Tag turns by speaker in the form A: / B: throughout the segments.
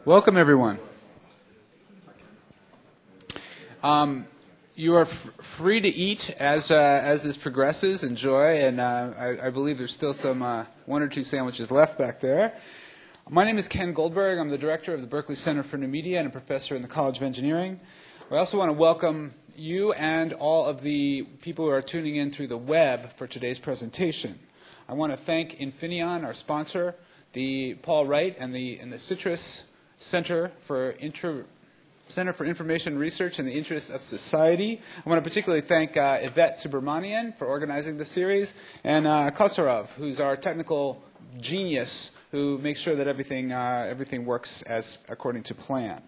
A: Welcome, everyone. You are free to eat as this progresses. Enjoy, and I believe there's still some one or two sandwiches left back there. My name is Ken Goldberg. I'm the director of the Berkeley Center for New Media and a professor in the College of Engineering. I also want to welcome you and all of the people who are tuning in through the web for today's presentation. I want to thank Infineon, our sponsor, the Paul Wright and the CITRIS Center for Information Research in the Interest of Society. I want to particularly thank Yvette Subramanian for organizing the series, and Kosarov, who's our technical genius who makes sure that everything works according to plan.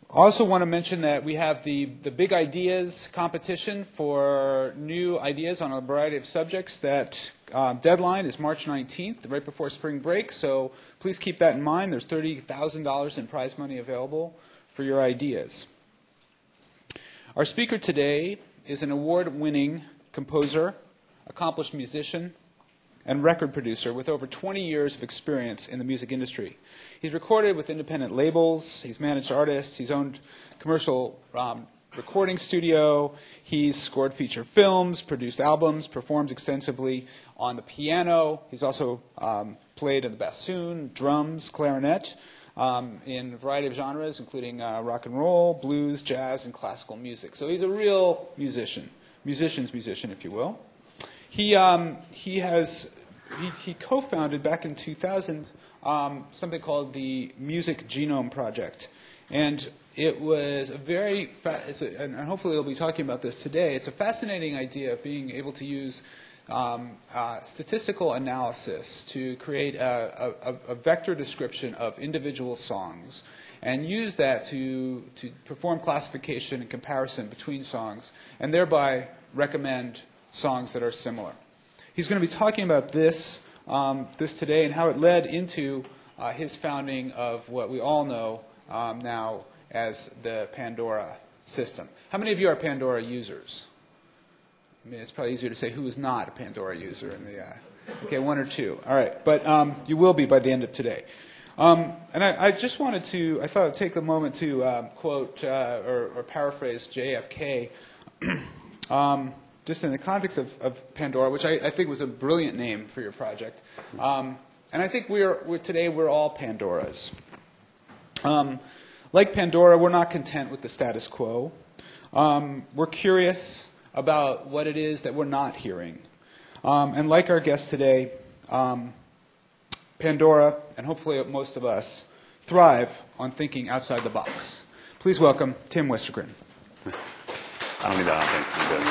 A: I also want to mention that we have the Big Ideas competition for new ideas on a variety of subjects. That deadline is March 19th, right before spring break, so please keep that in mind. There's $30,000 in prize money available for your ideas. Our speaker today is an award-winning composer, accomplished musician, and record producer with over 20 years of experience in the music industry. He's recorded with independent labels, he's managed artists, he's owned commercial recording studio, he's scored feature films, produced albums, performed extensively on the piano. He's also played in the bassoon, drums, clarinet, in a variety of genres, including rock and roll, blues, jazz, and classical music. So he's a real musician, musician's musician, if you will. He co-founded back in 2000 something called the Music Genome Project, and it was a very and hopefully we'll be talking about this today. It's a fascinating idea of being able to use statistical analysis to create a vector description of individual songs and use that to perform classification and comparison between songs and thereby recommend songs that are similar. He's going to be talking about this today and how it led into his founding of what we all know now as the Pandora system. How many of you are Pandora users? I mean, it's probably easier to say who is not a Pandora user in the okay, one or two. All right, but you will be by the end of today. And I just wanted to, I thought I'd take a moment to quote or paraphrase JFK, just in the context of Pandora, which I think was a brilliant name for your project. And I think today we're all Pandoras. Like Pandora, we're not content with the status quo. We're curious about what it is that we're not hearing. And like our guest today, Pandora, and hopefully most of us, thrive on thinking outside the box. Please welcome Tim Westergren.
B: I don't need that, I think. I'm good.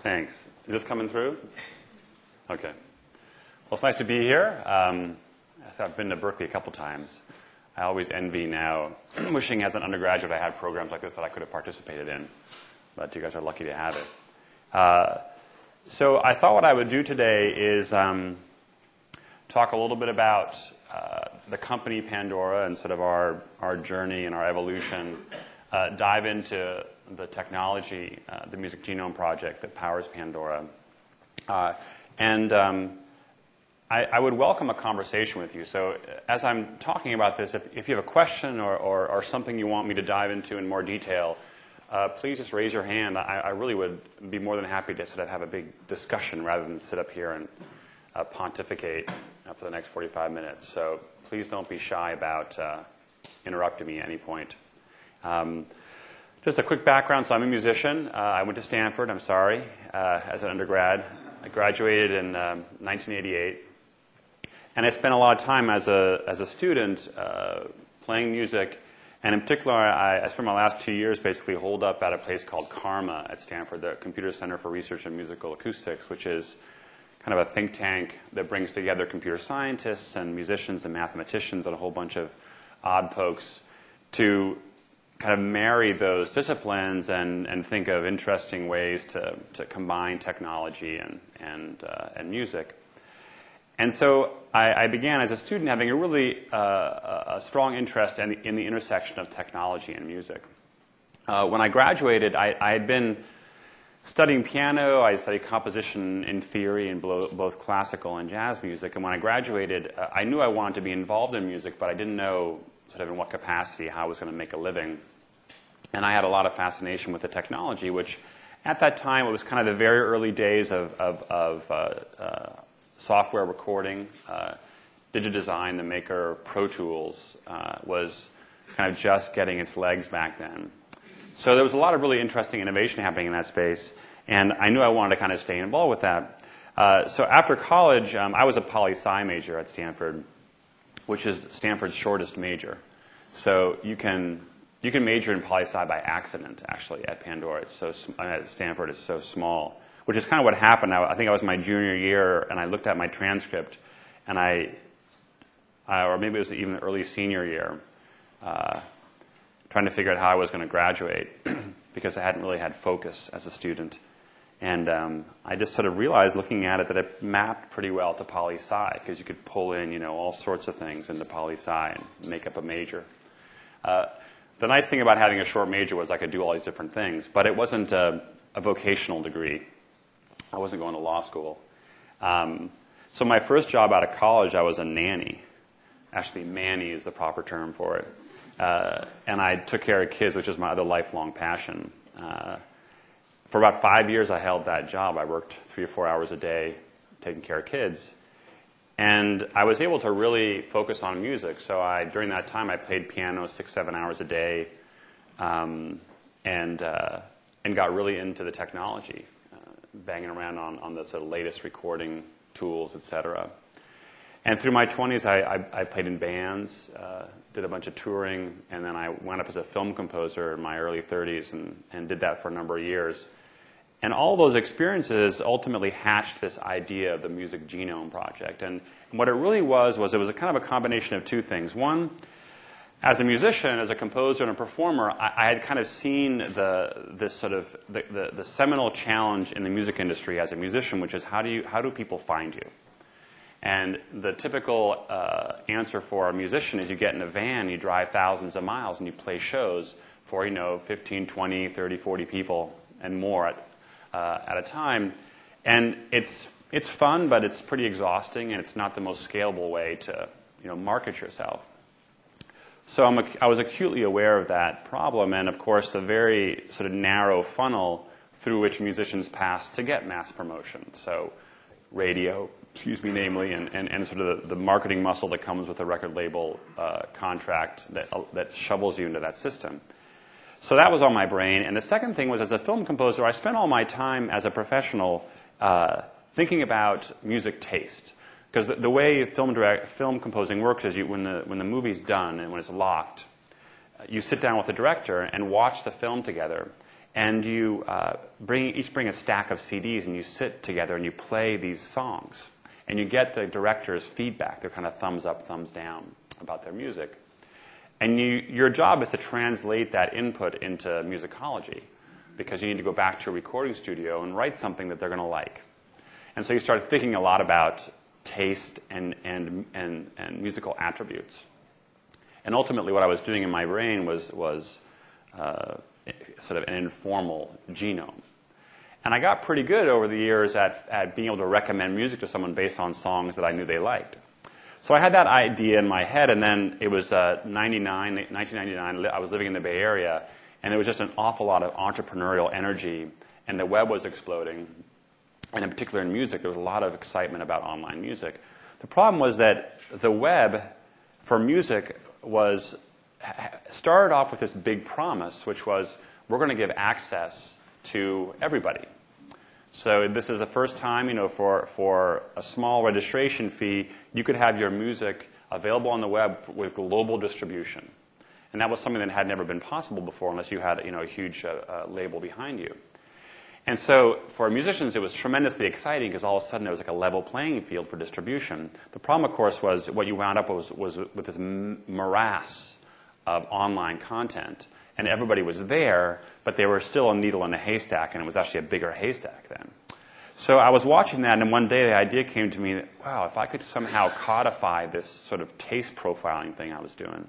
B: Thanks. Thanks. Is this coming through? Okay. Well, it's nice to be here. I've been to Berkeley a couple times. I always envy now, wishing as an undergraduate I had programs like this that I could have participated in. But you guys are lucky to have it. So I thought what I would do today is talk a little bit about the company Pandora and sort of our journey and our evolution, dive into the technology, the Music Genome Project that powers Pandora, and I would welcome a conversation with you. So as I'm talking about this, if you have a question or something you want me to dive into in more detail, please just raise your hand. I really would be more than happy to sort of have a big discussion rather than sit up here and pontificate for the next 45 minutes. So please don't be shy about interrupting me at any point. Just a quick background. So I'm a musician. I went to Stanford, I'm sorry, as an undergrad. I graduated in 1988. And I spent a lot of time as a student playing music. And in particular, I spent my last 2 years basically holed up at a place called CARMA at Stanford, the Computer Center for Research in Musical Acoustics, which is kind of a think tank that brings together computer scientists and musicians and mathematicians and a whole bunch of odd folks to kind of marry those disciplines and think of interesting ways to combine technology and music. And so I began as a student having a really a strong interest in the intersection of technology and music. When I graduated, I had been studying piano. I studied composition in theory in both classical and jazz music. And when I graduated, I knew I wanted to be involved in music, but I didn't know sort of in what capacity, how I was going to make a living. And I had a lot of fascination with the technology, which at that time, it was kind of the very early days of software recording. Digidesign, the maker of Pro Tools, was kind of just getting its legs back then. So there was a lot of really interesting innovation happening in that space, and I knew I wanted to kind of stay involved with that. So after college, I was a poli-sci major at Stanford, which is Stanford's shortest major. So you can major in poli-sci by accident, actually, at Pandoras. At Stanford, it's so small, which is kind of what happened. I think I was my junior year, and I looked at my transcript, and or maybe it was even the early senior year, trying to figure out how I was going to graduate because I hadn't really had focus as a student. And I just sort of realized, looking at it, that it mapped pretty well to poli-sci because you could pull in, all sorts of things into poli-sci and make up a major. The nice thing about having a short major was I could do all these different things, but it wasn't a vocational degree. I wasn't going to law school. So my first job out of college, I was a nanny. Actually, manny is the proper term for it. And I took care of kids, which is my other lifelong passion. For about 5 years, I held that job. I worked 3 or 4 hours a day taking care of kids. And I was able to really focus on music. So during that time, I played piano 6, 7 hours a day and got really into the technology, banging around on the sort of latest recording tools, et cetera. And through my 20s, I played in bands, did a bunch of touring, and then I went up as a film composer in my early 30s and did that for a number of years. And all those experiences ultimately hatched this idea of the Music Genome Project. And what it really was it was a kind of a combination of two things. One, as a musician, as a composer and a performer, I had kind of seen the seminal challenge in the music industry as a musician, which is how do people find you? And the typical answer for a musician is you get in a van, you drive thousands of miles, and you play shows for 15, 20, 30, 40 people and more at a time. And it's fun, but it's pretty exhausting, and it's not the most scalable way to market yourself. So I was acutely aware of that problem, and of course the very sort of narrow funnel through which musicians pass to get mass promotion. So radio, namely, and sort of the marketing muscle that comes with a record label contract that shovels you into that system. So that was on my brain. And the second thing was, as a film composer, I spent all my time as a professional thinking about music taste. Because the way film composing works is when the movie's done and when it's locked, you sit down with the director and watch the film together. And you each bring a stack of CDs, and you sit together and you play these songs. And you get the director's feedback, their kind of thumbs up, thumbs down about their music. And your job is to translate that input into musicology, because you need to go back to a recording studio and write something that they're going to like. And so you start thinking a lot about taste and musical attributes. And ultimately what I was doing in my brain was sort of an informal genome. And I got pretty good over the years at being able to recommend music to someone based on songs that I knew they liked. So I had that idea in my head, and then it was 1999. I was living in the Bay Area, and there was just an awful lot of entrepreneurial energy, and the web was exploding. And in particular in music, there was a lot of excitement about online music. The problem was that the web for music started off with this big promise, which was, we're going to give access to everybody. So this is the first time, for a small registration fee, you could have your music available on the web with global distribution. And that was something that had never been possible before unless you had, a huge label behind you. And so for musicians, it was tremendously exciting because all of a sudden there was like a level playing field for distribution. The problem, of course, was what you wound up was with this morass of online content. And everybody was there, but they were still a needle in a haystack, and it was actually a bigger haystack then. So I was watching that, and one day the idea came to me that, wow, if I could somehow codify this sort of taste profiling thing I was doing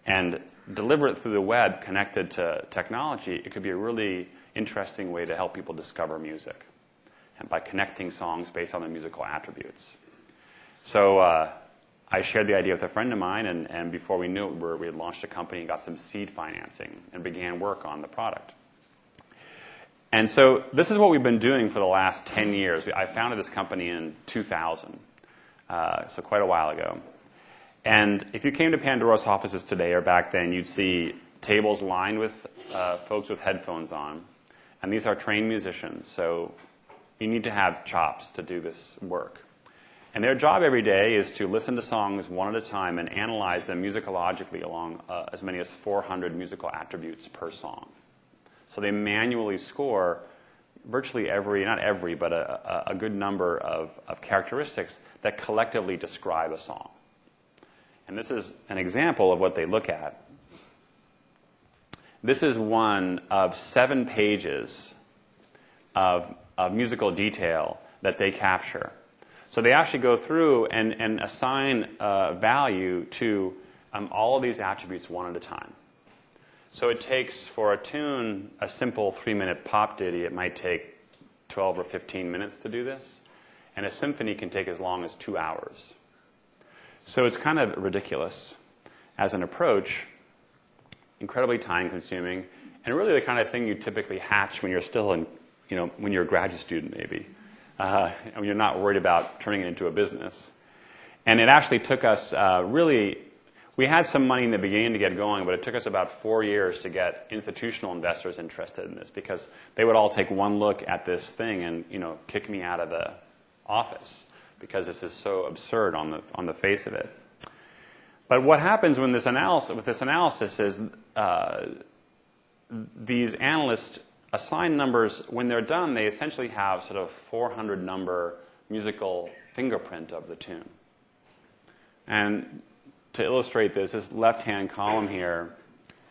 B: and deliver it through the web connected to technology, it could be a really interesting way to help people discover music, and by connecting songs based on their musical attributes. So I shared the idea with a friend of mine, and before we knew it, we had launched a company and got some seed financing and began work on the product. And so this is what we've been doing for the last 10 years. I founded this company in 2000, so quite a while ago. And if you came to Pandoras offices today or back then, you'd see tables lined with folks with headphones on. And these are trained musicians, so you need to have chops to do this work. And their job every day is to listen to songs one at a time and analyze them musicologically along as many as 400 musical attributes per song. So they manually score virtually not every, but a good number of characteristics that collectively describe a song. And this is an example of what they look at. This is one of 7 pages of musical detail that they capture. So they actually go through and assign value to all of these attributes one at a time. So it takes, for a tune, a simple 3-minute pop ditty, it might take 12 or 15 minutes to do this. And a symphony can take as long as 2 hours. So it's kind of ridiculous as an approach, incredibly time-consuming, and really the kind of thing you typically hatch when you're still in, when you're a graduate student, maybe. And you're not worried about turning it into a business. And it actually took us we had some money in the beginning to get going, but it took us about 4 years to get institutional investors interested in this, because they would all take one look at this thing and kick me out of the office because this is so absurd on the face of it. But what happens with this analysis is these analysts assign numbers. When they're done, they essentially have sort of 400 number musical fingerprint of the tune. And to illustrate this left-hand column here,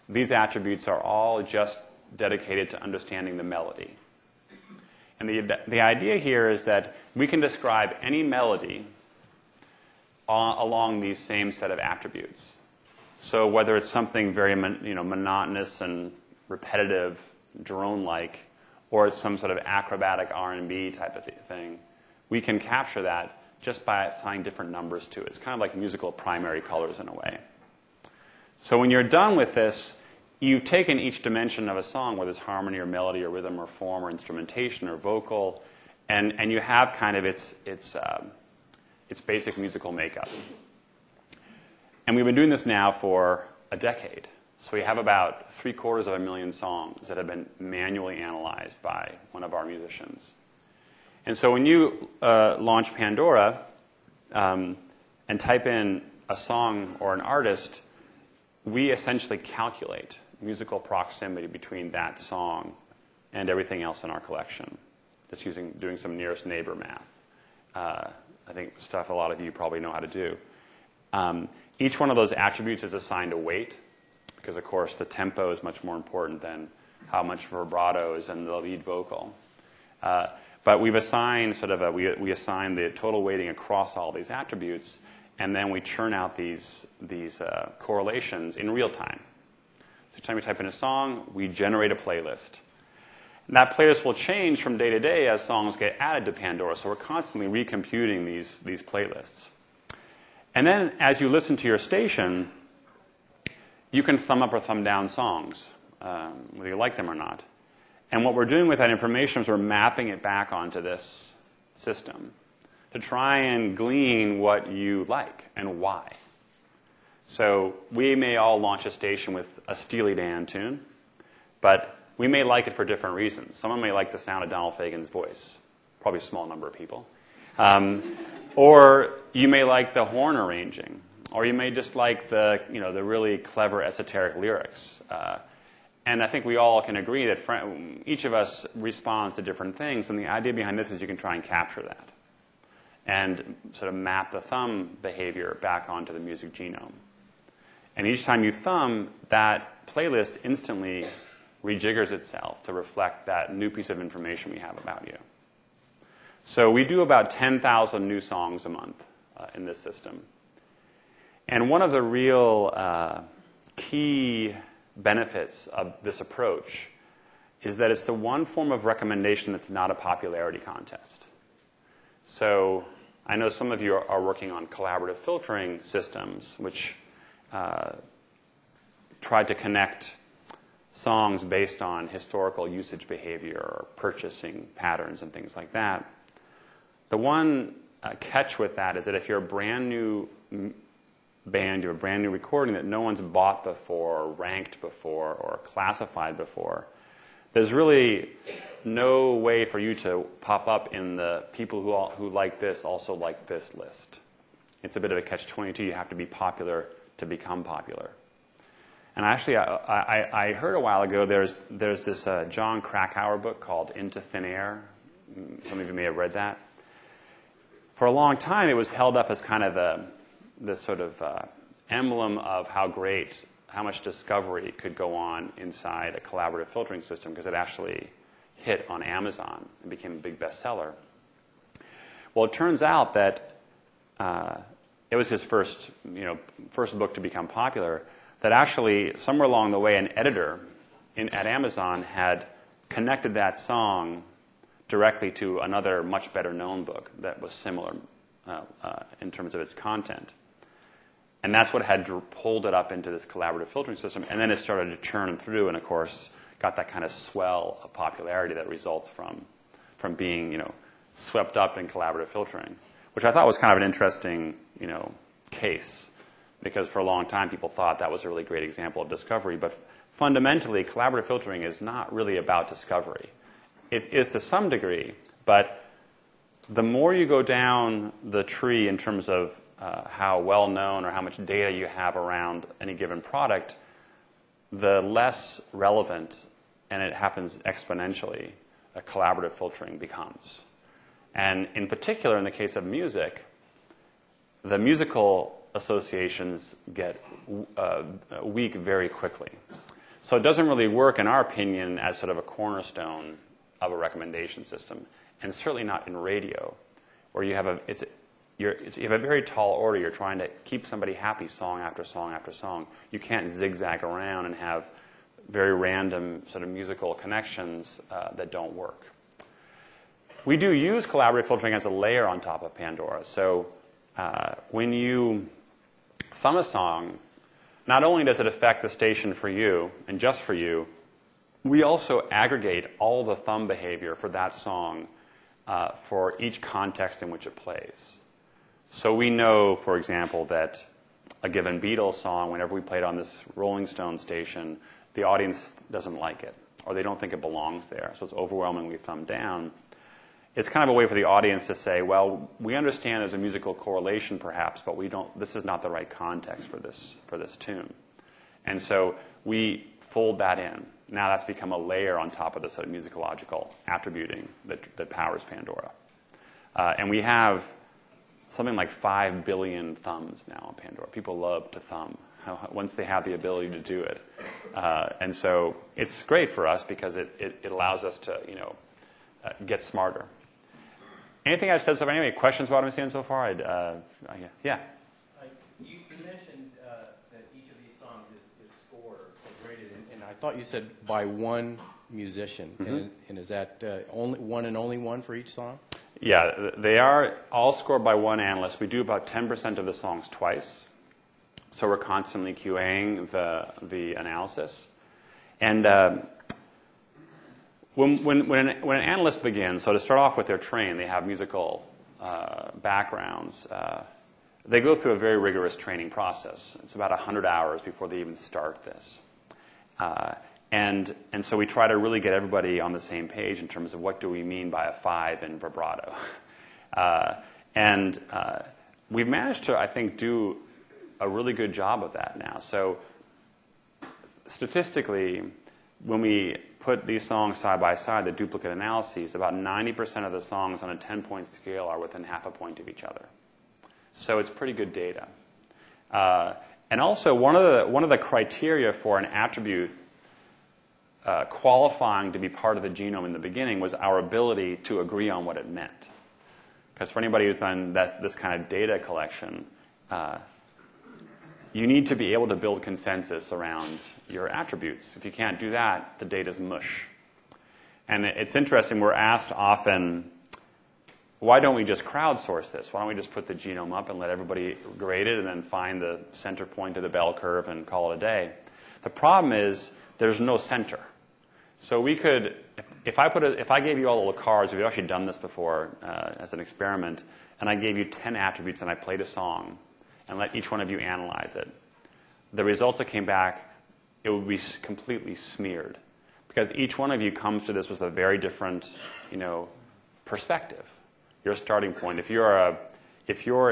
B: these attributes are all just dedicated to understanding the melody. And the idea here is that we can describe any melody along these same set of attributes. So whether it's something very monotonous and repetitive, drone-like, or it's some sort of acrobatic R&B type of thing, we can capture that just by assigning different numbers to it. It's kind of like musical primary colors in a way. So when you're done with this, you've taken each dimension of a song, whether it's harmony or melody or rhythm or form or instrumentation or vocal, and you have kind of its basic musical makeup. And we've been doing this now for a decade. So we have about 750,000 songs that have been manually analyzed by one of our musicians. And so when you launch Pandora and type in a song or an artist, we essentially calculate musical proximity between that song and everything else in our collection, just doing some nearest neighbor math. I think stuff a lot of you probably know how to do. Each one of those attributes is assigned a weight, because, of course, the tempo is much more important than how much vibrato is in the lead vocal. But we've assigned we assign the total weighting across all these attributes, and then we churn out these correlations in real time. So each time we type in a song, we generate a playlist. And that playlist will change from day to day as songs get added to Pandora, so we're constantly recomputing these playlists. And then as you listen to your station, you can thumb up or thumb down songs, whether you like them or not. And what we're doing with that information is we're mapping it back onto this system to try and glean what you like and why. So we may all launch a station with a Steely Dan tune, but we may like it for different reasons. Someone may like the sound of Donald Fagen's voice, probably a small number of people. Or you may like the horn arranging, or you may just like the really clever esoteric lyrics. And I think we all can agree that each of us responds to different things, and the idea behind this is you can try and capture that and sort of map the thumb behavior back onto the music genome. And each time you thumb, that playlist instantly rejiggers itself to reflect that new piece of information we have about you. So we do about 10,000 new songs a month in this system. And one of the real key benefits of this approach is that it's the one form of recommendation that's not a popularity contest. So I know some of you are working on collaborative filtering systems, which try to connect songs based on historical usage behavior or purchasing patterns and things like that. The one catch with that is that if you're a brand new band, you have a brand new recording that no one's bought before, or ranked before, or classified before, there's really no way for you to pop up in the people who like this also like this list. It's a bit of a catch-22. You have to be popular to become popular. And actually, I heard a while ago there's this John Krakauer book called Into Thin Air. Some of you may have read that. For a long time, it was held up as kind of the sort of emblem of how much discovery could go on inside a collaborative filtering system, because it actually hit on Amazon and became a big bestseller. Well, it turns out that it was his first book to become popular, that actually somewhere along the way an editor at Amazon had connected that song directly to another much better known book that was similar in terms of its content. And that's what had pulled it up into this collaborative filtering system. And then it started to churn through and, of course, got that kind of swell of popularity that results from being, swept up in collaborative filtering, which I thought was kind of an interesting, case, because for a long time people thought that was a really great example of discovery. But fundamentally, collaborative filtering is not really about discovery. It is to some degree, but the more you go down the tree in terms of how well known or how much data you have around any given product, the less relevant, and it happens exponentially, a collaborative filtering becomes. And in particular, in the case of music, the musical associations get weak very quickly. So it doesn't really work, in our opinion, as sort of a cornerstone of a recommendation system, and certainly not in radio, where you have you have a very tall order. You're trying to keep somebody happy song after song after song. You can't zigzag around and have very random sort of musical connections that don't work. We do use collaborative filtering as a layer on top of Pandora. So when you thumb a song, not only does it affect the station for you and just for you, we also aggregate all the thumb behavior for that song for each context in which it plays. So we know, for example, that a given Beatles song, whenever we play it on this Rolling Stone station, the audience doesn't like it, or they don't think it belongs there, so it's overwhelmingly thumbed down. It's kind of a way for the audience to say, well, we understand there's a musical correlation perhaps, but this is not the right context for this tune. And so we fold that in. Now that's become a layer on top of the sort of musicological attributing that powers Pandora. And we have something like 5 billion thumbs now on Pandora. People love to thumb once they have the ability to do it. And so it's great for us because it allows us to get smarter. Anything I've said so far? Any questions about what I'm saying so far? Yeah.
C: You mentioned that each of these songs is scored or graded, and I thought you said by one musician. Mm-hmm. And is that only one for each song?
B: Yeah, they are all scored by one analyst. We do about 10% of the songs twice, so we're constantly QAing the analysis. And when an analyst begins, so to start off with their train, they have musical backgrounds. They go through a very rigorous training process. It's about 100 hours before they even start this. And so we try to really get everybody on the same page in terms of what do we mean by a 5 in vibrato. And we've managed to, I think, do a really good job of that now. So statistically, when we put these songs side by side, the duplicate analyses, about 90% of the songs on a 10-point scale are within half a point of each other. So it's pretty good data. And also, one of the criteria for an attribute qualifying to be part of the genome in the beginning was our ability to agree on what it meant. Because for anybody who's done this kind of data collection, you need to be able to build consensus around your attributes. If you can't do that, the data's mush. And it's interesting, we're asked often, why don't we just crowdsource this? Why don't we just put the genome up and let everybody grade it and then find the center point of the bell curve and call it a day? The problem is there's no center. So we could, if I gave you all the little cards, we've actually done this before as an experiment, and I gave you 10 attributes and I played a song and let each one of you analyze it, the results that came back, it would be completely smeared. Because each one of you comes to this with a very different, perspective. Your starting point. If you're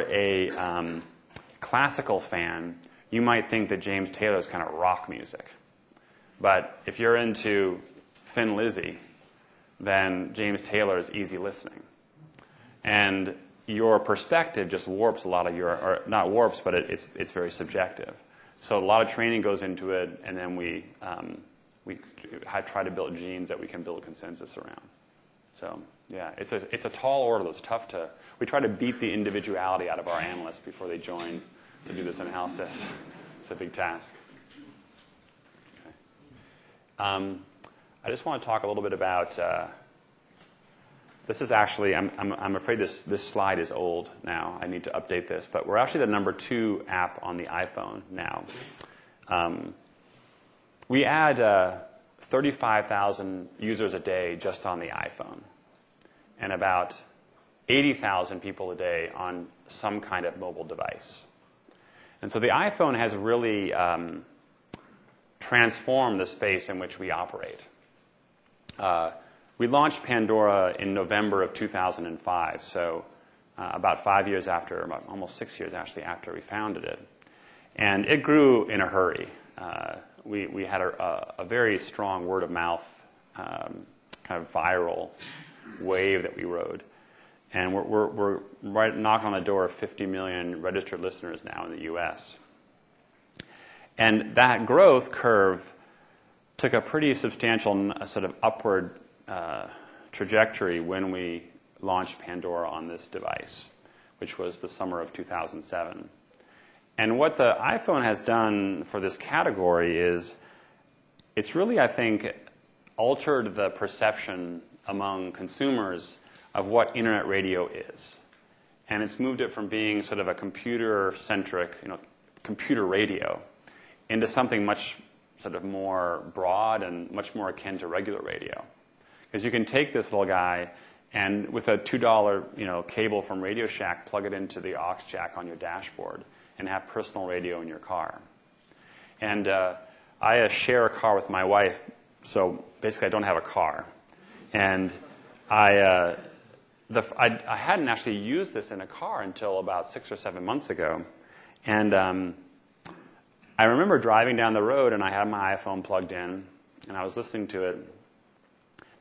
B: a classical fan, you might think that James Taylor is kind of rock music. But if you're into Thin Lizzy, then James Taylor is easy listening. And your perspective just warps a lot of or not warps, but it's very subjective. So a lot of training goes into it, and then we try to build genes that we can build consensus around. So yeah, it's a tall order that's tough to. We try to beat the individuality out of our analysts before they join to do this analysis. It's a big task. Okay. I just want to talk a little bit about. This is actually. I'm afraid this slide is old now. I need to update this, but we're actually the number 2 app on the iPhone now. We add 35,000 users a day just on the iPhone, and about 80,000 people a day on some kind of mobile device. And so the iPhone has really transformed the space in which we operate. We launched Pandora in November of 2005, so about 5 years after, almost 6 years actually after we founded it. And it grew in a hurry. We had a very strong word of mouth, kind of viral wave that we rode. And we're right knocking on the door of 50 million registered listeners now in the U.S. And that growth curve took a pretty substantial sort of upward trajectory when we launched Pandora on this device, which was the summer of 2007. And what the iPhone has done for this category is it's really, I think, altered the perception among consumers of what internet radio is. And it's moved it from being sort of a computer-centric, computer radio, into something much sort of more broad and much more akin to regular radio. Because you can take this little guy and with a $2 cable from Radio Shack, plug it into the aux jack on your dashboard and have personal radio in your car. And I share a car with my wife, so basically I don't have a car. And I hadn't actually used this in a car until about 6 or 7 months ago. And I remember driving down the road, and I had my iPhone plugged in, and I was listening to it,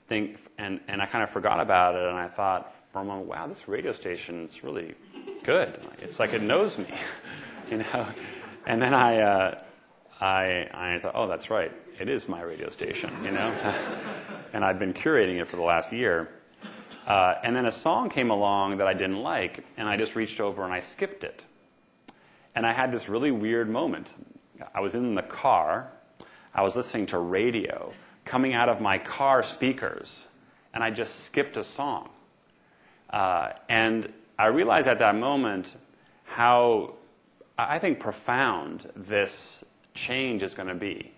B: and I kind of forgot about it, and I thought for a moment, wow, this radio station is really good. It's like it knows me, And then I thought, oh, that's right, it is my radio station, And I've been curating it for the last year. And then a song came along that I didn't like, and I just reached over and I skipped it. And I had this really weird moment. I was in the car, I was listening to radio coming out of my car speakers, and I just skipped a song. And I realized at that moment how, I think, profound this change is going to be.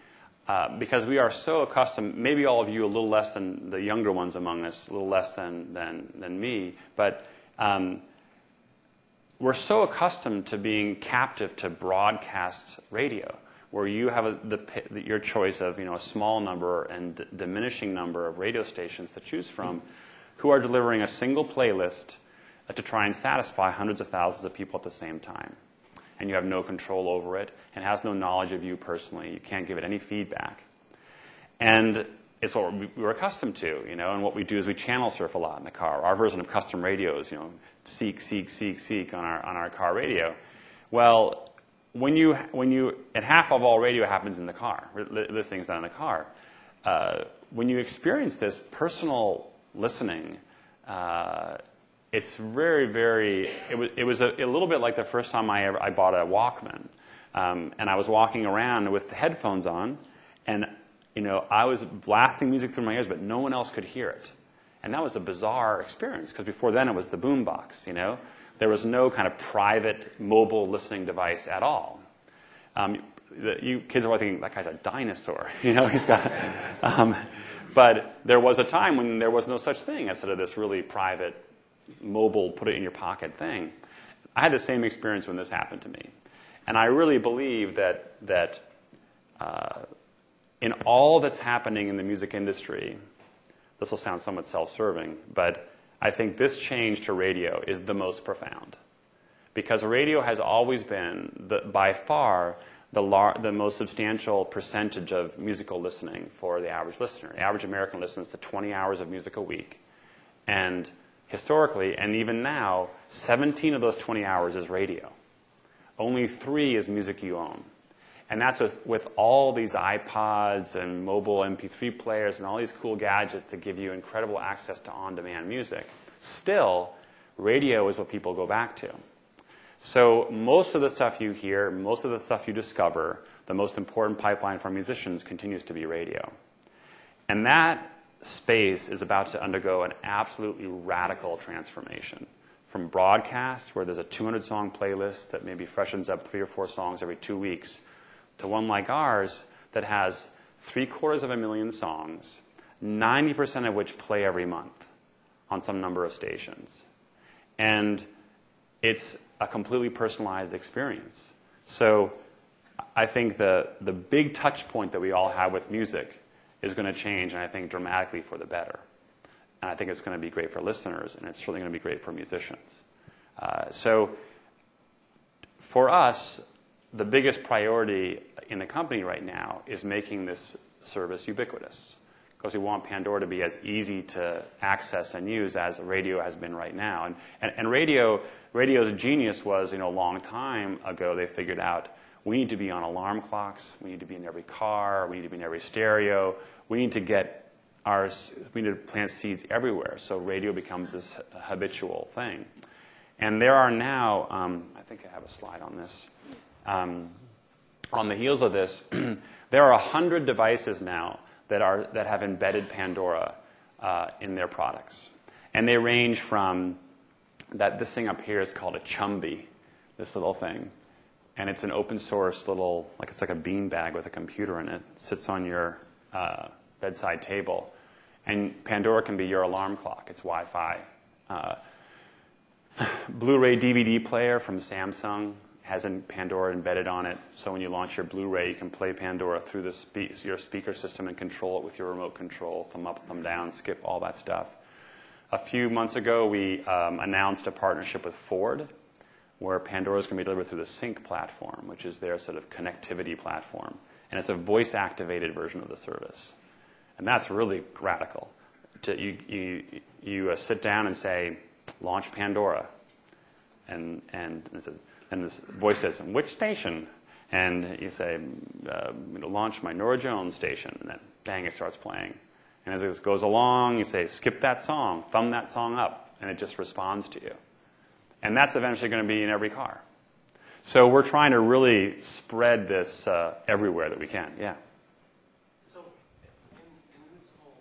B: Because we are so accustomed, maybe all of you a little less than the younger ones among us, a little less than me, but we're so accustomed to being captive to broadcast radio, where you have your choice of a small number and diminishing number of radio stations to choose from, who are delivering a single playlist to try and satisfy hundreds of thousands of people at the same time. And you have no control over it, and has no knowledge of you personally. You can't give it any feedback. And it's what we're accustomed to, and what we do is we channel surf a lot in the car. Our version of custom radio is, seek, seek, seek, seek on our car radio. Well, and half of all radio happens in the car. Listening's done in the car. When you experience this personal listening, it's very, very. It was a little bit like the first time I bought a Walkman, and I was walking around with the headphones on, and I was blasting music through my ears, but no one else could hear it. And that was a bizarre experience, because before then it was the boombox, There was no kind of private mobile listening device at all. You kids are probably thinking, that guy's a dinosaur, he's got... but there was a time when there was no such thing as sort of this really private, mobile, put-it-in-your-pocket thing. I had the same experience when this happened to me. And I really believe that in all that's happening in the music industry, this will sound somewhat self-serving, but I think this change to radio is the most profound. Because radio has always been, by far, the most substantial percentage of musical listening for the average listener. The average American listens to 20 hours of music a week. And historically, and even now, 17 of those 20 hours is radio. Only 3 is music you own. And that's with all these iPods and mobile MP3 players and all these cool gadgets that give you incredible access to on-demand music. Still, radio is what people go back to. So most of the stuff you hear, most of the stuff you discover, the most important pipeline for musicians continues to be radio. And that space is about to undergo an absolutely radical transformation. From broadcast, where there's a 200-song playlist that maybe freshens up 3 or 4 songs every 2 weeks, to one like ours that has 750,000 songs, 90% of which play every month on some number of stations. And it's a completely personalized experience. So I think the big touch point that we all have with music is going to change, and I think dramatically for the better. And I think it's going to be great for listeners, and it's certainly going to be great for musicians. So for us, the biggest priority in the company right now is making this service ubiquitous, because we want Pandora to be as easy to access and use as radio has been right now. And radio's genius was, a long time ago, they figured out we need to be on alarm clocks, we need to be in every car, we need to be in every stereo, we need to plant seeds everywhere, so radio becomes this habitual thing. And there are now, I think I have a slide on this. On the heels of this, there are 100 devices now that have embedded Pandora in their products. And they range from this thing up here is called a Chumby, this little thing. And it's an open source little, it's like a bean bag with a computer in it. It sits on your bedside table. And Pandora can be your alarm clock. It's Wi-Fi. Blu-ray DVD player from Samsung has Pandora embedded on it. So when you launch your Blu-ray, you can play Pandora through your speaker system and control it with your remote control, thumb up, thumb down, skip, all that stuff. A few months ago, we announced a partnership with Ford, where Pandora is going to be delivered through the Sync platform, which is their sort of connectivity platform. And it's a voice-activated version of the service. And that's really radical. You sit down and say, launch Pandora. And this voice says, which station? And you say, launch my Nora Jones station. And then, bang, it starts playing. And as it goes along, you say, skip that song, thumb that song up, and it just responds to you. And that's eventually going to be in every car. So we're trying to really spread this everywhere that we can. Yeah.
C: So in this whole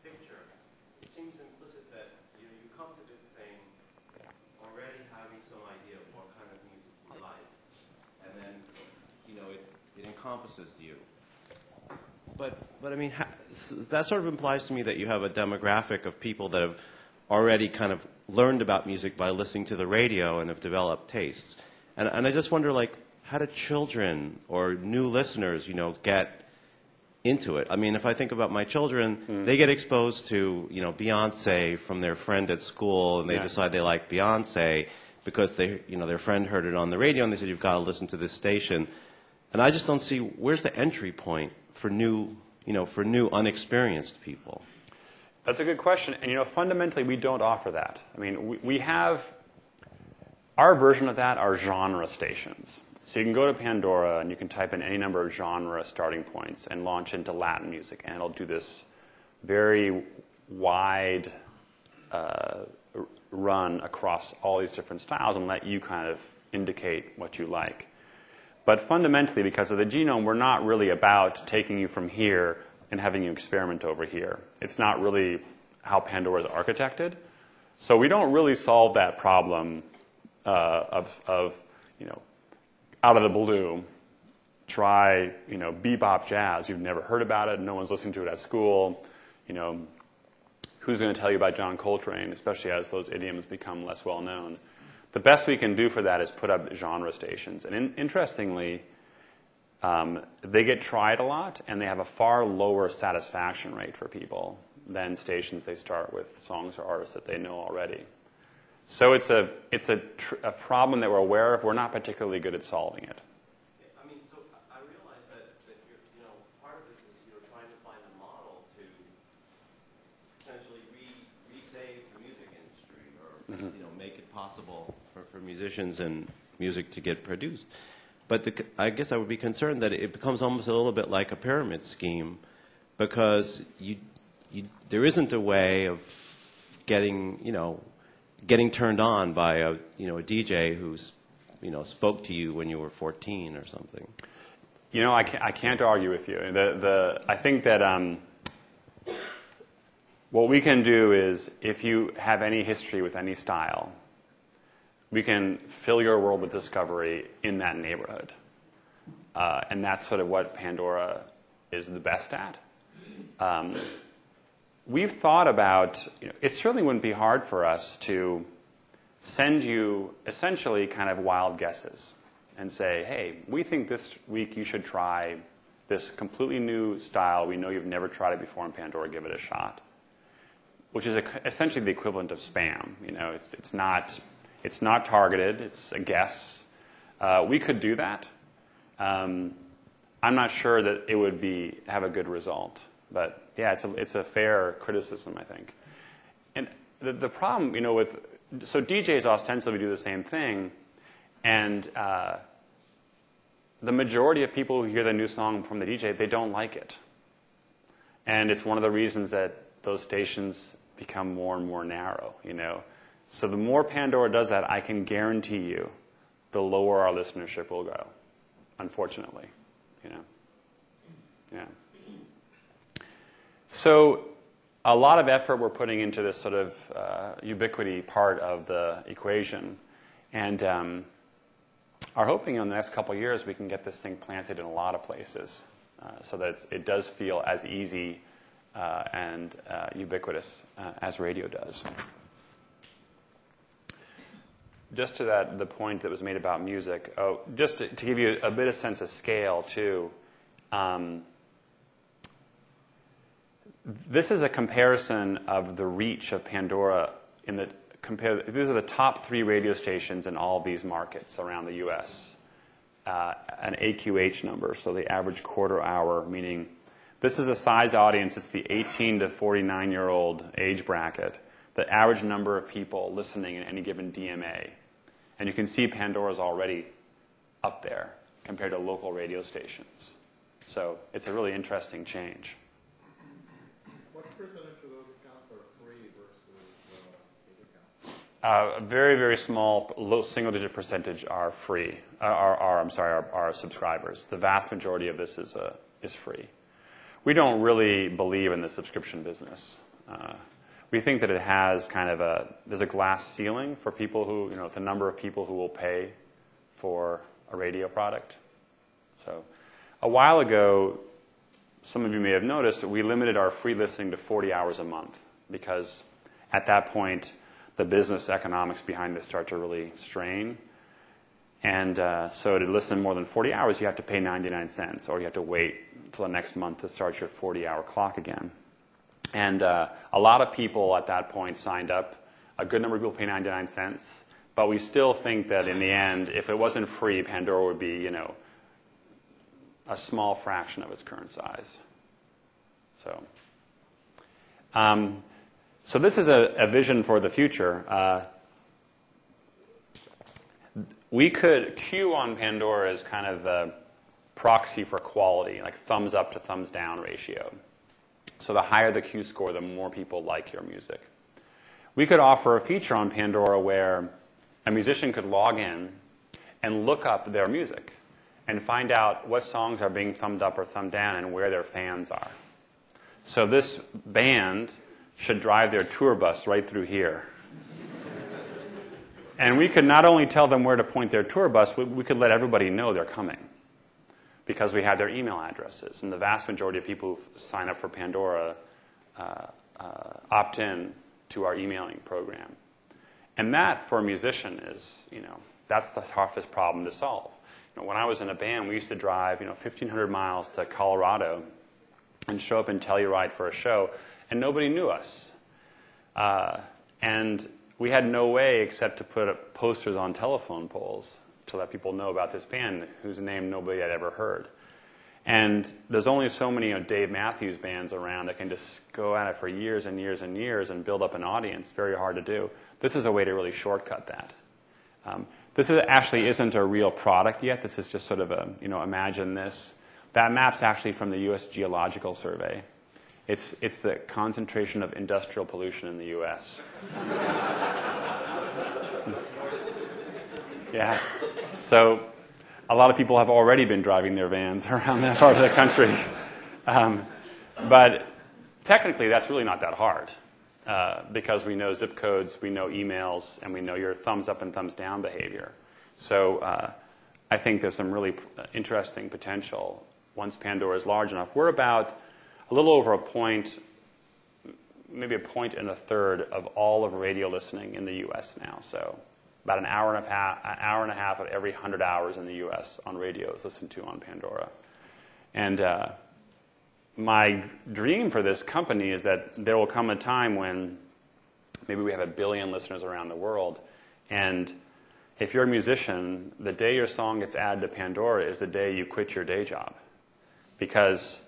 C: picture, it seems implicit that you come to this thing already having some idea of what kind of music you like, and then it encompasses you. But I mean, that sort of implies to me that you have a demographic of people that have already kind of learned about music by listening to the radio and have developed tastes. And I just wonder, how do children or new listeners, get into it? I mean, if I think about my children, they get exposed to, Beyonce from their friend at school, and they decide they like Beyonce because their friend heard it on the radio, and they said, you've got to listen to this station. And I just don't see, where's the entry point for new unexperienced people?
B: That's a good question. And, fundamentally, we don't offer that. I mean, we have our version of that are genre stations. So you can go to Pandora and you can type in any number of genre starting points and launch into Latin music, and it'll do this very wide run across all these different styles and let you kind of indicate what you like. But fundamentally, because of the genome, we're not really about taking you from here and having you experiment over here. It's not really how Pandora is architected. So we don't really solve that problem of out of the blue, try, bebop jazz. You've never heard about it. No one's listening to it at school. Who's going to tell you about John Coltrane, especially as those idioms become less well known? The best we can do for that is put up genre stations. And interestingly, they get tried a lot, and they have a far lower satisfaction rate for people than stations they start with songs or artists that they know already. So it's a problem that we're aware of. We're not particularly good at solving it.
D: I mean, so I realize that you're, part of this is you're trying to find a model to essentially resave the music industry, or make it possible for musicians and music to get produced. But I guess I would be concerned that it becomes almost a little bit like a pyramid scheme, because there isn't a way of getting turned on by a DJ who's spoke to you when you were 14 or something.
B: I can't argue with you. I think that what we can do is, if you have any history with any style, we can fill your world with discovery in that neighborhood. And that's sort of what Pandora is the best at. We've thought about, it certainly wouldn't be hard for us to send you essentially kind of wild guesses and say, hey, we think this week you should try this completely new style. We know you've never tried it before in Pandora. Give it a shot. Which is essentially the equivalent of spam. It's not targeted. It's a guess. We could do that. I'm not sure that it would have a good result. But yeah, it's a fair criticism, I think. And the problem, so DJs ostensibly do the same thing, and the majority of people who hear the new song from the DJ, they don't like it. And it's one of the reasons that those stations become more and more narrow, So the more Pandora does that, I can guarantee you, the lower our listenership will go, unfortunately, Yeah. So a lot of effort we're putting into this sort of ubiquity part of the equation, and are hoping in the next couple of years we can get this thing planted in a lot of places so that it does feel as easy and ubiquitous as radio does. Just to the point that was made about music, just to give you a bit of sense of scale too, this is a comparison of the reach of Pandora these are the top 3 radio stations in all of these markets around the U.S. An AQH number, so the average quarter hour, meaning this is a size audience. It's the 18 to 49-year-old age bracket, the average number of people listening in any given DMA. And you can see Pandora's already up there compared to local radio stations. So it's a really interesting change.
E: What percentage of those accounts are free versus paid accounts?
B: A very, very small, low single-digit percentage are free. Are subscribers. The vast majority of this is free. We don't really believe in the subscription business. We think that it has there's a glass ceiling for people who, the number of people who will pay for a radio product. So a while ago, some of you may have noticed that we limited our free listening to 40 hours a month, because at that point, the business economics behind this start to really strain. And so to listen more than 40 hours, you have to pay 99 cents, or you have to wait until the next month to start your 40-hour clock again. And a lot of people at that point signed up. A good number of people pay 99 cents. But we still think that in the end, if it wasn't free, Pandora would be, a small fraction of its current size. So this is a vision for the future. We could, Q on Pandora is kind of the proxy for quality, like thumbs up to thumbs down ratio. So the higher the Q score, the more people like your music. We could offer a feature on Pandora where a musician could log in and look up their music and find out what songs are being thumbed up or thumbed down and where their fans are. So this band should drive their tour bus right through here. And we could not only tell them where to point their tour bus, we could let everybody know they're coming because we have their email addresses. And the vast majority of people who sign up for Pandora opt in to our emailing program. And that, for a musician, is, that's the toughest problem to solve. When I was in a band, we used to drive, 1,500 miles to Colorado and show up in Telluride for a show, and nobody knew us. And we had no way except to put up posters on telephone poles to let people know about this band whose name nobody had ever heard. And there's only so many Dave Matthews bands around that can just go at it for years and years and years and build up an audience. Very hard to do. This is a way to really shortcut that. This actually isn't a real product yet. This is just sort of a, imagine this. That map's actually from the U.S. Geological Survey. It's the concentration of industrial pollution in the U.S. Yeah. So a lot of people have already been driving their vans around that part of the country. But technically, that's really not that hard because we know zip codes, we know emails, and we know your thumbs up and thumbs down behavior. So I think there's some really interesting potential once Pandora is large enough. We're about a little over a point, maybe a point and a third of all of radio listening in the U.S. now. So about an hour and a half of every 100 hours in the U.S. on radio is listened to on Pandora. And my dream for this company is that there will come a time when maybe we have 1 billion listeners around the world, and if you're a musician, the day your song gets added to Pandora is the day you quit your day job, because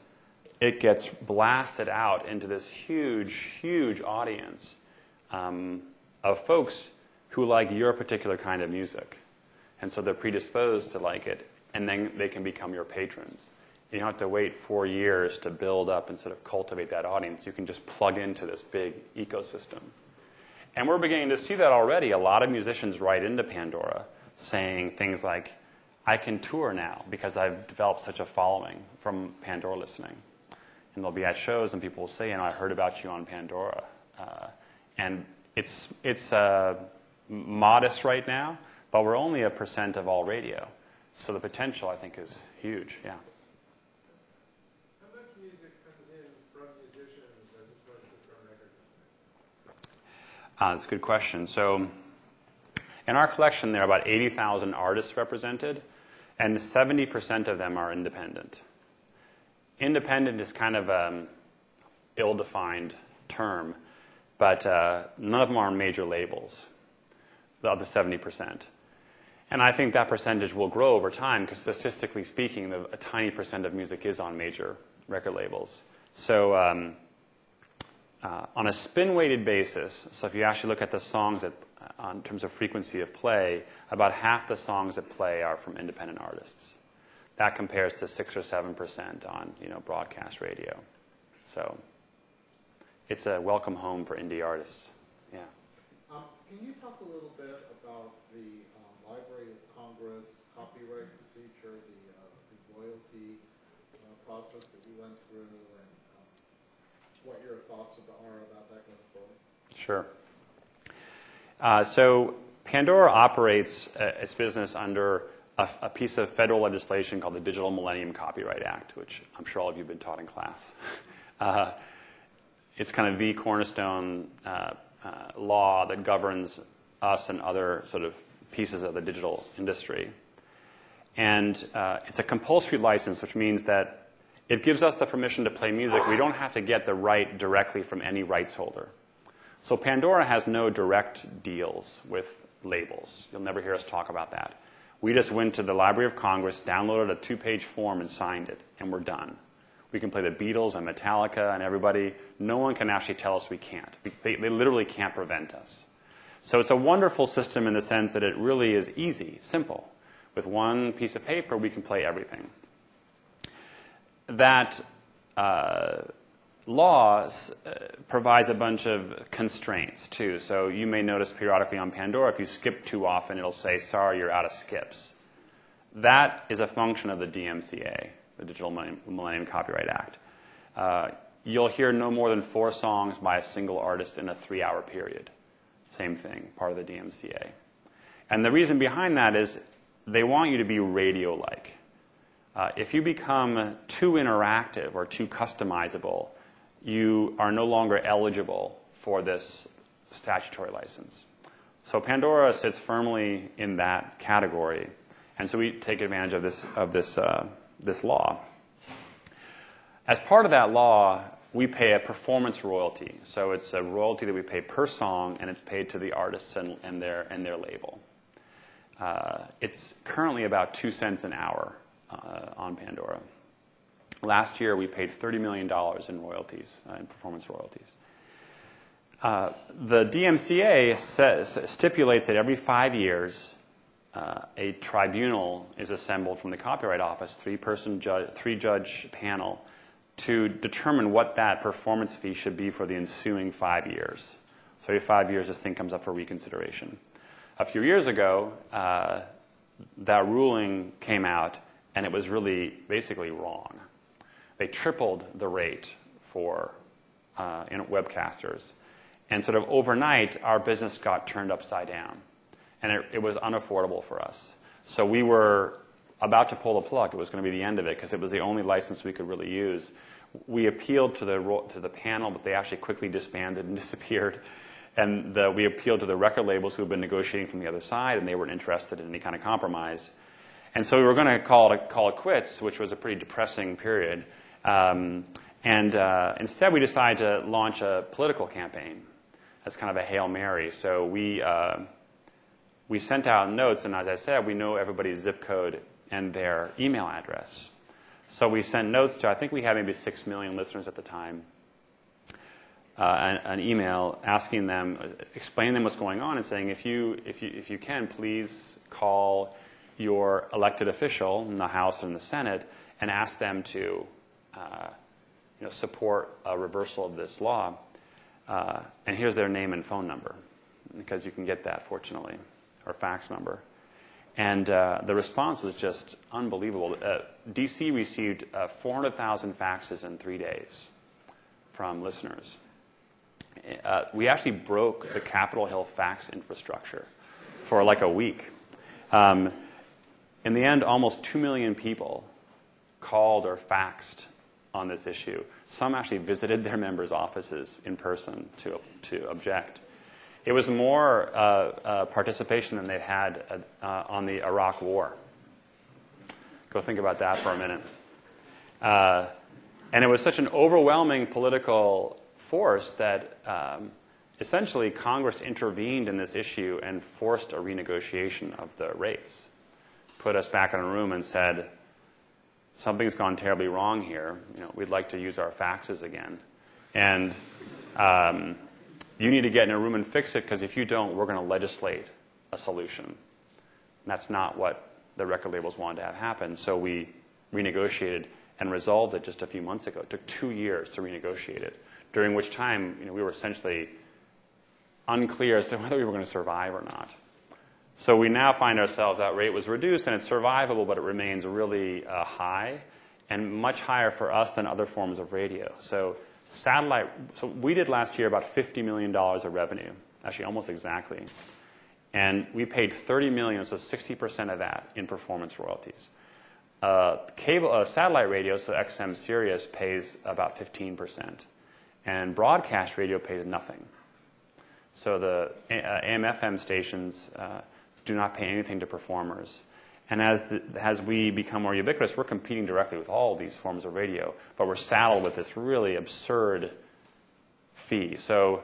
B: it gets blasted out into this huge, huge audience of folks who like your particular kind of music. And so they're predisposed to like it, and then they can become your patrons. You don't have to wait 4 years to build up and sort of cultivate that audience. You can just plug into this big ecosystem. And we're beginning to see that already. A lot of musicians write into Pandora saying things like, I can tour now because I've developed such a following from Pandora listening. And they'll be at shows and people will say, I heard about you on Pandora. And it's modest right now, but we're only 1% of all radio. So the potential, I think, is huge, yeah.
E: How much music comes in from musicians as opposed to from record companies?
B: That's a good question. So in our collection, there are about 80,000 artists represented, and 70% of them are independent. Independent is kind of an ill-defined term, but none of them are on major labels, of the 70%. And I think that percentage will grow over time because statistically speaking, a tiny percent of music is on major record labels. So on a spin-weighted basis, so if you actually look at the songs in terms of frequency of play, about half the songs that play are from independent artists. That compares to 6 or 7% on broadcast radio. So it's a welcome home for indie artists. Yeah.
E: Can you talk a little bit about the Library of Congress copyright procedure, the royalty process that you went through, and what your thoughts are about that going forward?
B: Sure. So Pandora operates its business under a piece of federal legislation called the Digital Millennium Copyright Act, which I'm sure all of you have been taught in class. It's kind of the cornerstone law that governs us and other sort of pieces of the digital industry. And it's a compulsory license, which means that it gives us the permission to play music. We don't have to get the right directly from any rights holder. So Pandora has no direct deals with labels. You'll never hear us talk about that. We just went to the Library of Congress, downloaded a 2-page form, and signed it, and we're done. We can play the Beatles and Metallica and everybody. No one can actually tell us we can't. They literally can't prevent us. So it's a wonderful system in the sense that it really is easy, simple. With one piece of paper, we can play everything. That law provides a bunch of constraints, too. So you may notice periodically on Pandora, if you skip too often, it'll say, sorry, you're out of skips. that is a function of the DMCA, the Digital Millennium Copyright Act. You'll hear no more than 4 songs by a single artist in a 3-hour period. Same thing, part of the DMCA. And the reason behind that is they want you to be radio-like. If you become too interactive or too customizable, you are no longer eligible for this statutory license. So Pandora sits firmly in that category, and so we take advantage of this law. As part of that law, we pay a performance royalty. So it's a royalty that we pay per song, and it's paid to the artists and their label. It's currently about 2 cents an hour on Pandora. Last year, we paid $30 million in royalties, in performance royalties. The DMCA stipulates that every 5 years, a tribunal is assembled from the Copyright Office, 3-judge panel, to determine what that performance fee should be for the ensuing 5 years. So every 5 years, this thing comes up for reconsideration. A few years ago, that ruling came out, and it was really basically wrong. They tripled the rate for webcasters. And sort of overnight, our business got turned upside down. And it was unaffordable for us. So we were about to pull the plug. It was going to be the end of it because it was the only license we could really use. We appealed to the panel, but they actually quickly disbanded and disappeared. And we appealed to the record labels who had been negotiating from the other side, and they weren't interested in any kind of compromise. And so we were going to call it quits, which was a pretty depressing period. Instead, we decided to launch a political campaign as kind of a Hail Mary. So we sent out notes, and as I said, we know everybody's zip code and their email address. So we sent notes to, I think we had maybe 6 million listeners at the time, an email asking them, explaining them what's going on, and saying, if you can, please call your elected official in the House and the Senate and ask them to support a reversal of this law. And here's their name and phone number, because you can get that, fortunately, or fax number. And the response was just unbelievable. D.C. received 400,000 faxes in 3 days from listeners. We actually broke the Capitol Hill fax infrastructure for like a week. In the end, almost 2 million people called or faxed on this issue. Some actually visited their members' offices in person to object. It was more participation than they'd had on the Iraq War. Go think about that for a minute. And it was such an overwhelming political force that essentially Congress intervened in this issue and forced a renegotiation of the rates. Put us back in a room and said, something's gone terribly wrong here. We'd like to use our faxes again. And you need to get in a room and fix it, because if you don't, we're going to legislate a solution. And that's not what the record labels wanted to have happen. So we renegotiated and resolved it just a few months ago. It took 2 years to renegotiate it, during which time we were essentially unclear as to whether we were going to survive or not. So we now find ourselves, that rate was reduced, and it's survivable, but it remains really high, and much higher for us than other forms of radio. So we did last year about $50 million of revenue, actually almost exactly. And we paid $30 million, so 60% of that, in performance royalties. Satellite radio, so XM Sirius, pays about 15%. And broadcast radio pays nothing. So the AM/FM stations do not pay anything to performers. And as we become more ubiquitous, we're competing directly with all these forms of radio, but we're saddled with this really absurd fee. So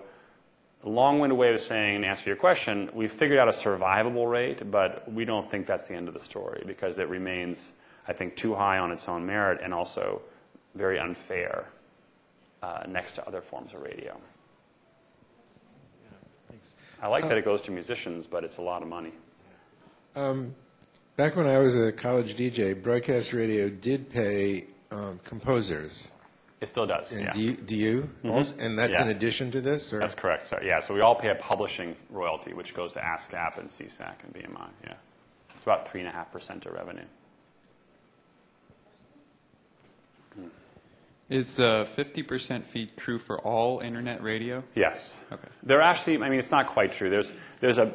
B: a long-winded way of saying, to answer your question, we've figured out a survivable rate, but we don't think that's the end of the story, because it remains, I think, too high on its own merit and also very unfair next to other forms of radio.
F: Yeah, thanks.
B: I like that it goes to musicians, but it's a lot of money.
F: Back when I was a college DJ, broadcast radio did pay composers.
B: It still does.
F: And
B: yeah.
F: do you? Mm-hmm. Also, and that's in addition to this? Or?
B: That's correct. So we all pay a publishing royalty, which goes to ASCAP and CSAC and BMI. Yeah. It's about 3.5% of revenue.
G: Is 50% fee true for all internet radio?
B: Yes.
G: Okay.
B: They're actually, I mean, it's not quite true.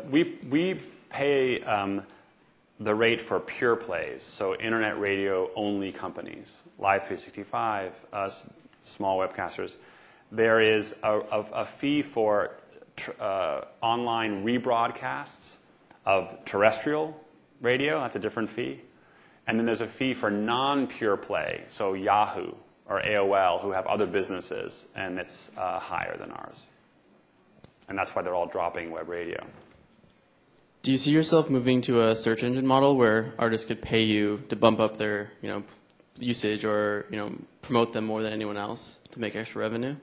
B: We pay the rate for pure plays, so internet radio only companies, Live 365, us, small webcasters. There is a fee for online rebroadcasts of terrestrial radio. That's a different fee. And then there's a fee for non-pure play, so Yahoo or AOL, who have other businesses, and it's higher than ours. And that's why they're all dropping web radio.
H: Do you see yourself moving to a search engine model where artists could pay you to bump up their, usage or, promote them more than anyone else to make extra revenue?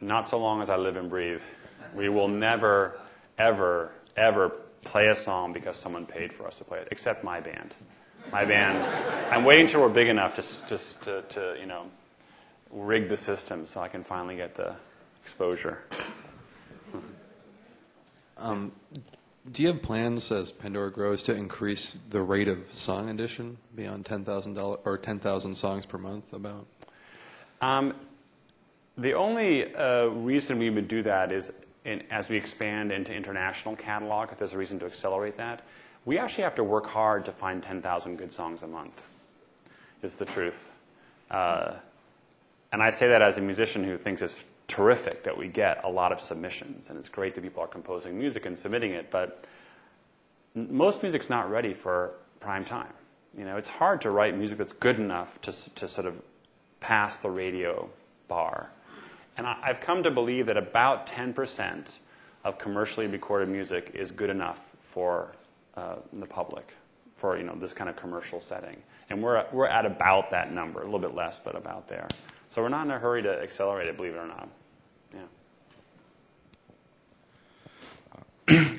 B: Not so long as I live and breathe. We will never, ever, ever play a song because someone paid for us to play it, except my band. My band, I'm waiting till we're big enough just to rig the system so I can finally get the exposure.
I: Do you have plans as Pandora grows to increase the rate of song addition beyond $10,000 or 10,000 songs per month? About
B: the only reason we would do that is as we expand into international catalog. If there's a reason to accelerate that, we actually have to work hard to find 10,000 good songs a month. Is the truth. And I say that as a musician who thinks it's terrific that we get a lot of submissions, and it's great that people are composing music and submitting it, but most music's not ready for prime time. It's hard to write music that's good enough to sort of pass the radio bar. And I've come to believe that about 10% of commercially recorded music is good enough for the public, for this kind of commercial setting. And we're at about that number, a little bit less, but about there. So we're not in a hurry to accelerate it, believe it or not. Yeah.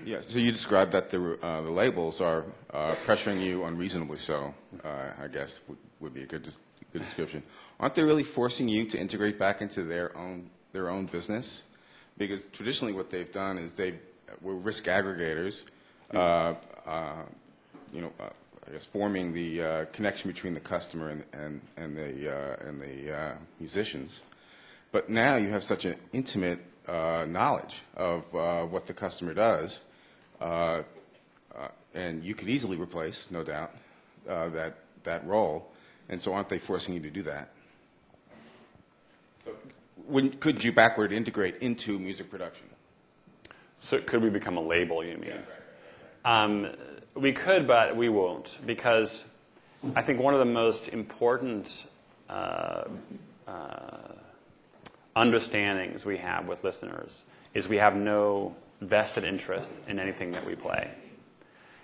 J: Yeah. So you described that the labels are pressuring you unreasonably so. I guess would be a good description. Aren't they really forcing you to integrate back into their own business? Because traditionally, what they've done is we're risk aggregators. I guess forming the connection between the customer and the musicians. But now you have such an intimate knowledge of what the customer does, and you could easily replace, no doubt, that role. And so aren't they forcing you to do that? So could you backward integrate into music production?
B: So could we become a label, you mean? Yeah. We could, but we won't, because I think one of the most important understandings we have with listeners is we have no vested interest in anything that we play.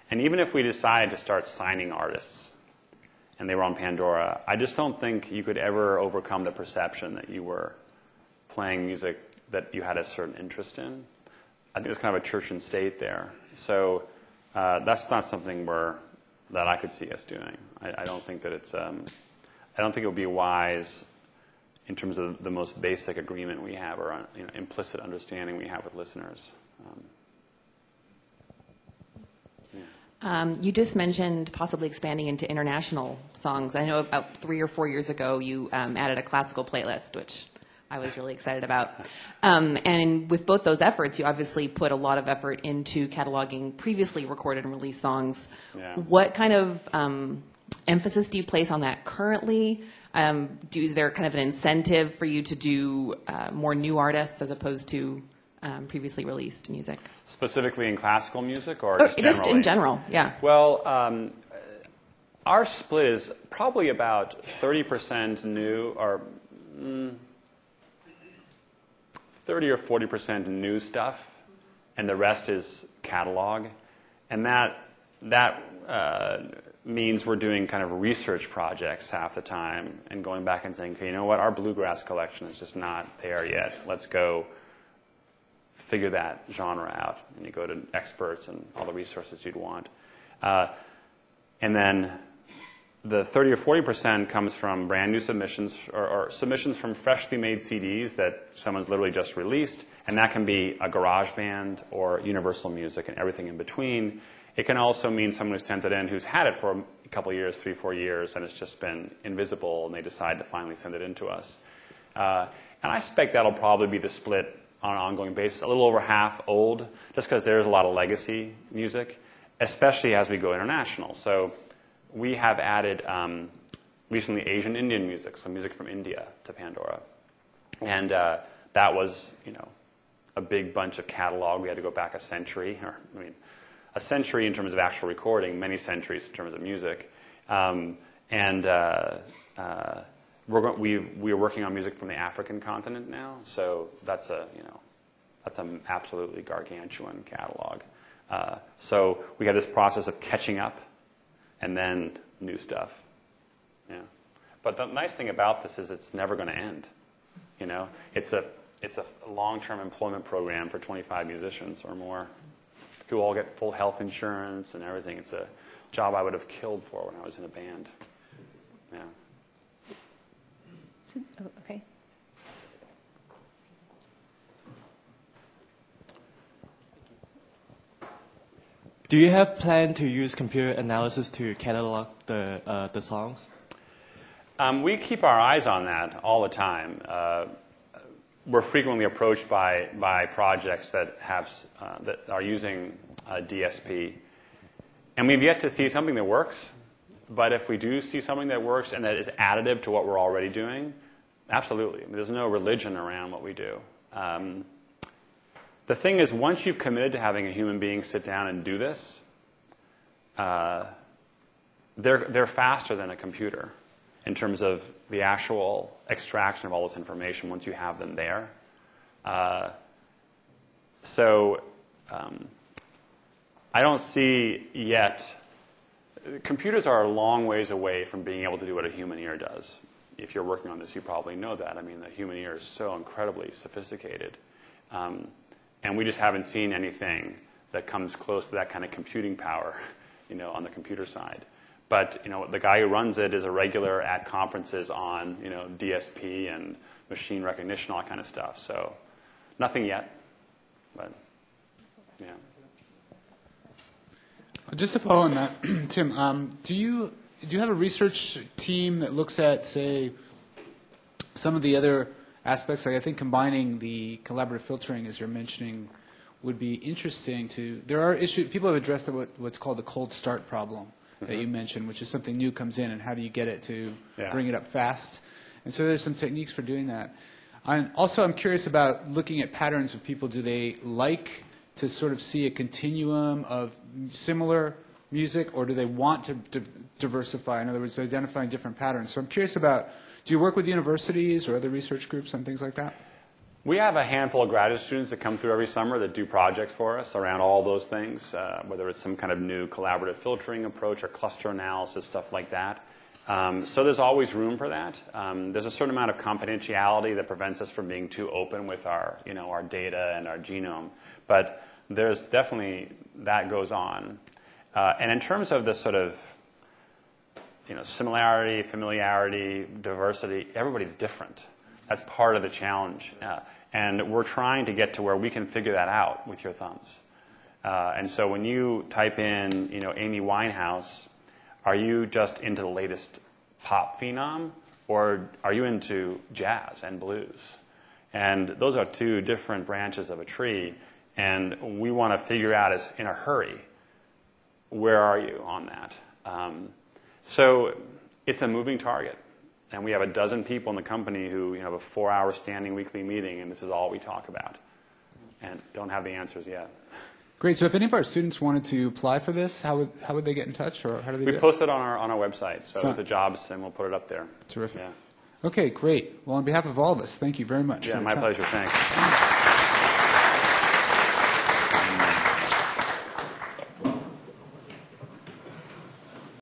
B: And even if we decided to start signing artists and they were on Pandora, I just don't think you could ever overcome the perception that you were playing music that you had a certain interest in. I think there's kind of a church and state there. So that's not something that I could see us doing. I don't think that it's. I don't think it would be wise in terms of the most basic agreement we have, or implicit understanding we have with listeners.
K: You just mentioned possibly expanding into international songs. I know about 3 or 4 years ago you added a classical playlist, which I was really excited about. And with both those efforts, you obviously put a lot of effort into cataloging previously recorded and released songs. Yeah. What kind of emphasis do you place on that currently? Is there kind of an incentive for you to do more new artists as opposed to previously released music?
B: Specifically in classical music, or
K: just in general? Yeah.
B: Well, our split is probably about 30% new, or 30 or 40% new stuff, and the rest is catalog. And that means we're doing kind of research projects half the time and going back and saying, okay, you know what, our bluegrass collection is just not there yet. Let's go figure that genre out. And you go to experts and all the resources you'd want. And then the 30 or 40% comes from brand new submissions, or submissions from freshly made CDs that someone's literally just released, and that can be a garage band or Universal Music and everything in between. It can also mean someone who sent it in who's had it for a couple of years, 3-4 years, and it's just been invisible, and they decide to finally send it in to us. And I suspect that'll probably be the split on an ongoing basis, a little over half old, just because there's a lot of legacy music, especially as we go international. So we have added recently Asian Indian music, so music from India to Pandora. And that was, a big bunch of catalog. We had to go back a century, a century in terms of actual recording, many centuries in terms of music. We're working on music from the African continent now, so that's an absolutely gargantuan catalog. So we have this process of catching up, and then new stuff. Yeah, but the nice thing about this is it's never going to end. It's a long-term employment program for 25 musicians or more, who all get full health insurance and everything. It's a job I would have killed for when I was in a band. Yeah.
L: Okay.
M: Do you have plan to use computer analysis to catalog the songs?
B: We keep our eyes on that all the time. We're frequently approached by projects that are using DSP, and we've yet to see something that works. But if we do see something that works and that is additive to what we're already doing, absolutely. There's no religion around what we do. The thing is, once you've committed to having a human being sit down and do this, they're faster than a computer in terms of the actual extraction of all this information once you have them there. So I don't see yet. Computers are a long ways away from being able to do what a human ear does. If you're working on this, you probably know that. The human ear is so incredibly sophisticated. And we just haven't seen anything that comes close to that kind of computing power, on the computer side. But, the guy who runs it is a regular at conferences on, DSP and machine recognition, all that kind of stuff. So nothing yet, but, yeah.
A: Just to follow on that, Tim, do you have a research team that looks at, say, some of the other aspects? Like I think combining the collaborative filtering, as you're mentioning, would be interesting to. There are issues. People have addressed what's called the cold start problem that you mentioned, which is something new comes in, and how do you get it to bring it up fast? And so there's some techniques for doing that. And also, I'm curious about looking at patterns of people. Do they like to sort of see a continuum of similar music, or do they want to diversify? In other words, identifying different patterns. So I'm curious about, do you work with universities or other research groups on things like that?
B: We have a handful of graduate students that come through every summer that do projects for us around all those things, whether it's some kind of new collaborative filtering approach or cluster analysis, stuff like that. So there's always room for that. There's a certain amount of confidentiality that prevents us from being too open with our data and our genome. But there's definitely, that goes on. And in terms of the sort of, similarity, familiarity, diversity, everybody's different. That's part of the challenge. And we're trying to get to where we can figure that out with your thumbs. And so when you type in, Amy Winehouse, are you just into the latest pop phenom, or are you into jazz and blues? And those are two different branches of a tree, and we want to figure out, in a hurry, where are you on that? So it's a moving target. And we have a dozen people in the company who have a 4-hour standing weekly meeting, and this is all we talk about. And don't have the answers yet.
A: Great. So if any of our students wanted to apply for this, how would they get in touch, or how do they do it?
B: We post it on our website. So it's a jobs, and we'll put it up there.
A: Terrific.
B: Yeah.
A: Okay, great. Well, on behalf of all of us, thank you very much.
B: Yeah, my pleasure. Thanks.